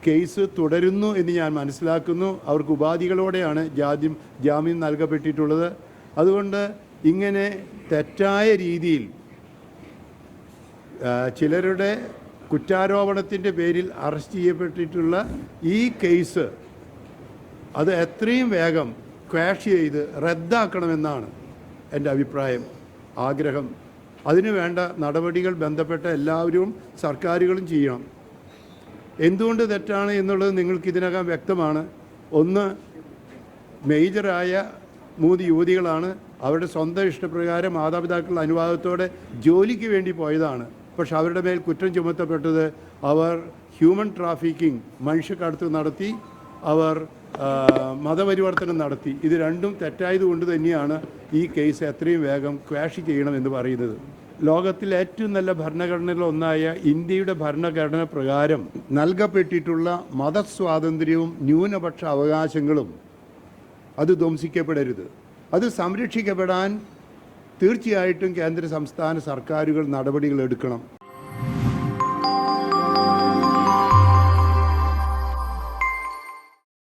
Case തുടരുന്നു എന്ന് ഞാൻ മനസ്സിലാക്കുന്നു. അവർക്ക് ഉപാധികളോടെയാണ് ജാമ്യം നൽകപ്പെട്ടിട്ടുള്ളത്. അതുകൊണ്ട് ഇങ്ങനെ തെറ്റായ രീതിയിൽ ചിലരുടെ കുറ്റാരോപണത്തിൻ്റെ പേരിൽ അറസ്റ്റ് ചെയ്യപ്പെട്ടിട്ടുള്ള ഈ കേസ് അത് എത്രയും വേഗം ക്വാഷ് ചെയ്ത് റദ്ദാക്കണമെന്നാണ് എൻ്റെ അഭിപ്രായം, ആഗ്രഹം. അതിനു വേണ്ട നടപടികൾ ബന്ധപ്പെട്ട എല്ലാവരും സർക്കാരുകളും ചെയ്യണം. എന്തുകൊണ്ട് തെറ്റാണ് എന്നുള്ളത് നിങ്ങൾക്ക് ഇതിനകം വ്യക്തമാണ്. ഒന്ന്, മേജറായ 3 യുവതികളാണ്. അവരുടെ സ്വന്തം ഇഷ്ടപ്രകാരം മാതാപിതാക്കളുടെ അനുവാദത്തോടെ ജോലിക്ക് വേണ്ടി പോയതാണ്. പക്ഷെ അവരുടെ മേൽ കുറ്റം ചുമത്തപ്പെട്ടത് അവർ ഹ്യൂമൻ ട്രാഫിക്കിംഗ്, മനുഷ്യക്കടത്ത് നടത്തി, അവർ മതപരിവർത്തനം നടത്തി. ഇത് രണ്ടും തെറ്റായതുകൊണ്ട് തന്നെയാണ് ഈ കേസ് എത്രയും വേഗം ക്വാഷ് ചെയ്യണമെന്ന് പറയുന്നത്. ലോകത്തിലെ ഏറ്റവും നല്ല ഭരണഘടനകളിലൊന്നായ ഇന്ത്യയുടെ ഭരണഘടന പ്രകാരം നൽകപ്പെട്ടിട്ടുള്ള മതസ്വാതന്ത്ര്യവും ന്യൂനപക്ഷ അവകാശങ്ങളും അത് ധ്വംസിക്കപ്പെടരുത്. അത് സംരക്ഷിക്കപ്പെടാൻ തീർച്ചയായിട്ടും കേന്ദ്ര സംസ്ഥാന സർക്കാരുകൾ നടപടികൾ എടുക്കണം.